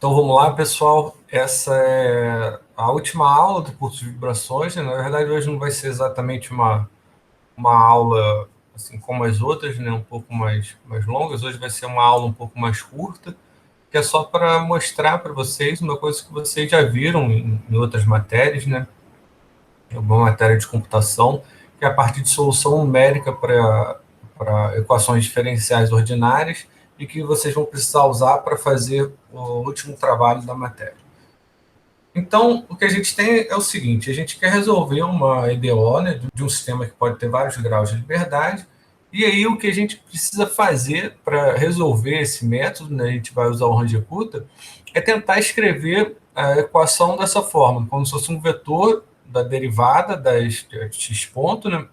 Então vamos lá, pessoal. Essa é a última aula do curso de vibrações, né? Na verdade, hoje não vai ser exatamente uma aula assim como as outras, né? Um pouco mais longas. Hoje vai ser uma aula um pouco mais curta, que é só para mostrar para vocês uma coisa que vocês já viram em outras matérias, né? Uma matéria de computação, que é a parte de solução numérica para equações diferenciais ordinárias e que vocês vão precisar usar para fazer o último trabalho da matéria. Então, o que a gente tem é o seguinte: a gente quer resolver uma EDO, né, de um sistema que pode ter vários graus de liberdade, e aí o que a gente precisa fazer para resolver esse método, né, a gente vai usar o Range-Kutta, é tentar escrever a equação dessa forma, como se fosse um vetor da derivada das x ponto, né,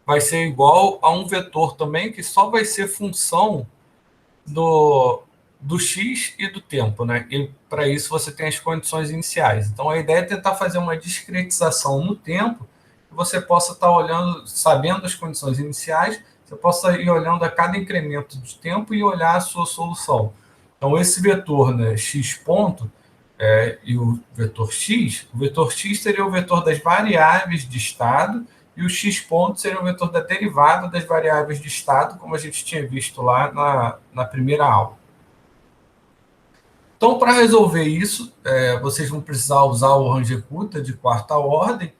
vai ser igual a um vetor também que só vai ser função do x e do tempo, né? E para isso você tem as condições iniciais. Então a ideia é tentar fazer uma discretização no tempo, que você possa estar olhando, sabendo as condições iniciais, você possa ir olhando a cada incremento de tempo e olhar a sua solução. Então esse vetor, né, x ponto, e o vetor x seria o vetor das variáveis de estado e o x ponto seria o vetor da derivada das variáveis de estado, como a gente tinha visto lá na primeira aula. Então, para resolver isso, vocês vão precisar usar o Range-Kutta de quarta ordem.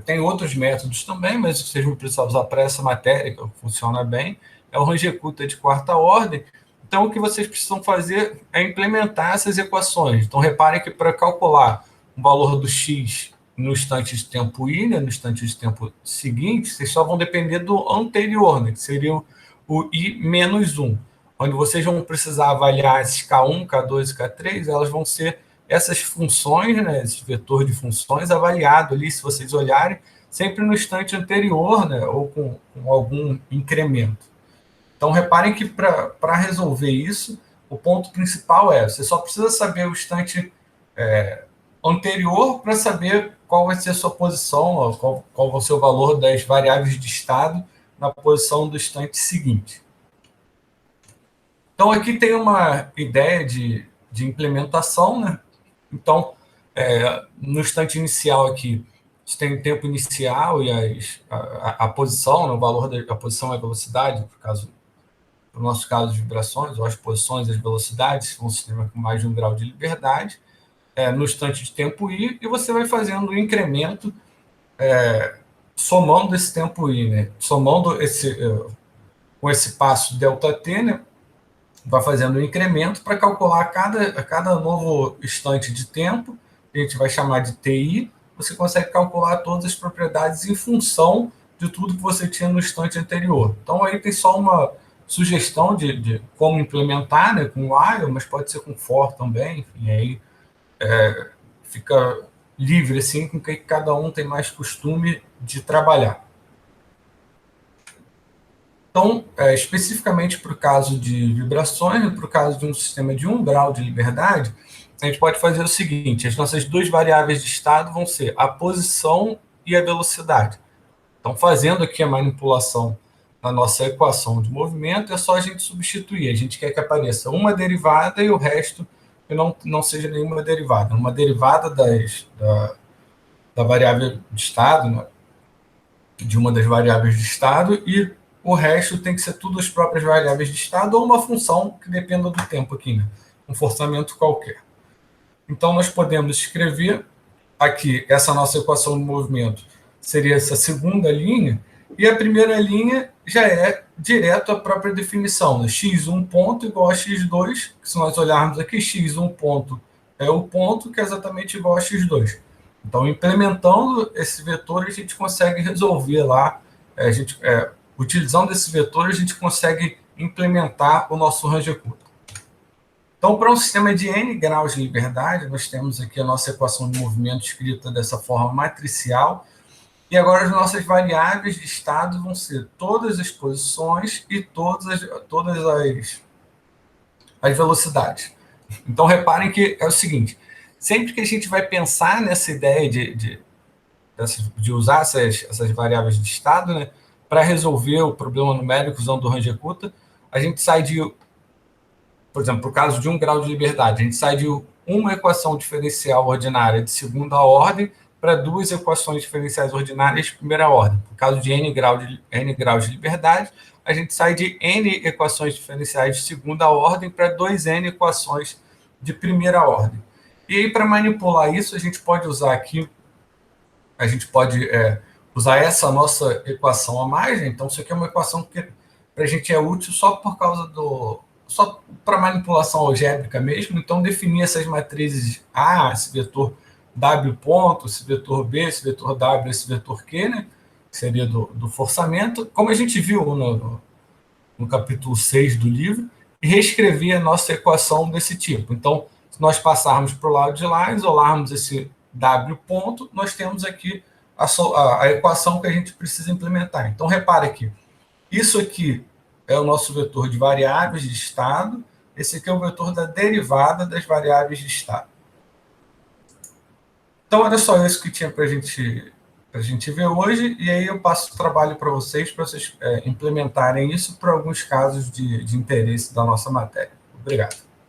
Tem outros métodos também, mas vocês vão precisar usar para essa matéria, que funciona bem. É o Range-Kutta de quarta ordem. Então, o que vocês precisam fazer é implementar essas equações. Então, reparem que para calcular o valor do x no instante de tempo i, né, no instante de tempo seguinte, vocês só vão depender do anterior, né, que seria o i menos 1, onde vocês vão precisar avaliar esses K1, K2 e K3, elas vão ser essas funções, né, esse vetor de funções avaliado ali, se vocês olharem, sempre no instante anterior, né, ou com algum incremento. Então, reparem que para resolver isso, o ponto principal você só precisa saber o instante anterior para saber qual vai ser a sua posição, qual vai ser o valor das variáveis de estado na posição do instante seguinte. Então, aqui tem uma ideia de implementação, né? Então, no instante inicial aqui, você tem o tempo inicial e a posição, né? O valor da posição é a velocidade, para o nosso caso de vibrações, ou as posições e as velocidades, um sistema com mais de um grau de liberdade, no instante de tempo i, e você vai fazendo o incremento somando esse tempo i, né? Somando com esse passo ΔT, né? Vai fazendo um incremento para calcular a cada novo instante de tempo, que a gente vai chamar de TI, você consegue calcular todas as propriedades em função de tudo que você tinha no instante anterior. Então, aí tem só uma sugestão de como implementar, né, com while, mas pode ser com for também, enfim, aí fica livre, assim, com que cada um tem mais costume de trabalhar. Então, especificamente para o caso de vibrações, para o caso de um sistema de 1 grau de liberdade, a gente pode fazer o seguinte: as nossas duas variáveis de estado vão ser a posição e a velocidade. Então, fazendo aqui a manipulação na nossa equação de movimento, é só a gente substituir. A gente quer que apareça uma derivada e o resto que não seja nenhuma derivada. Uma derivada da variável de estado, né, de uma das variáveis de estado, e o resto tem que ser tudo as próprias variáveis de estado ou uma função que dependa do tempo aqui, né? Um forçamento qualquer. Então, nós podemos escrever aqui essa nossa equação de movimento, seria essa segunda linha, e a primeira linha já é direto a própria definição, né? x1 ponto igual a x2, que se nós olharmos aqui, x1 ponto é o ponto que é exatamente igual a x2. Então, implementando esse vetor, a gente consegue resolver lá, utilizando esse vetor, a gente consegue implementar o nosso Range-Kutta. Então, para um sistema de n graus de liberdade, nós temos aqui a nossa equação de movimento escrita dessa forma matricial, e agora as nossas variáveis de estado vão ser todas as posições e todas as velocidades. Então, reparem que é o seguinte: sempre que a gente vai pensar nessa ideia de usar essas variáveis de estado, né, para resolver o problema numérico usando o Range-Kutta, a gente sai de por exemplo, no caso de 1 grau de liberdade, a gente sai de uma equação diferencial ordinária de segunda ordem para 2 equações diferenciais ordinárias de primeira ordem. No caso de n graus de liberdade, a gente sai de n equações diferenciais de segunda ordem para 2n equações de primeira ordem. E aí, para manipular isso, a gente pode usar aqui, a gente pode usar essa nossa equação a mais, né? Então, isso aqui é uma equação que para a gente é útil só por causa só para manipulação algébrica mesmo. Então, definir essas matrizes A, esse vetor W ponto, esse vetor B, esse vetor W, esse vetor Q, né? Que seria do forçamento, como a gente viu no capítulo 6 do livro, e reescrever a nossa equação desse tipo. Então, se nós passarmos para o lado de lá, isolarmos esse W ponto, nós temos aqui a equação que a gente precisa implementar. Então, repare aqui, isso aqui é o nosso vetor de variáveis de estado, esse aqui é o vetor da derivada das variáveis de estado. Então, era só isso que tinha para a gente ver hoje, e aí eu passo o trabalho para vocês implementarem isso para alguns casos de interesse da nossa matéria. Obrigado.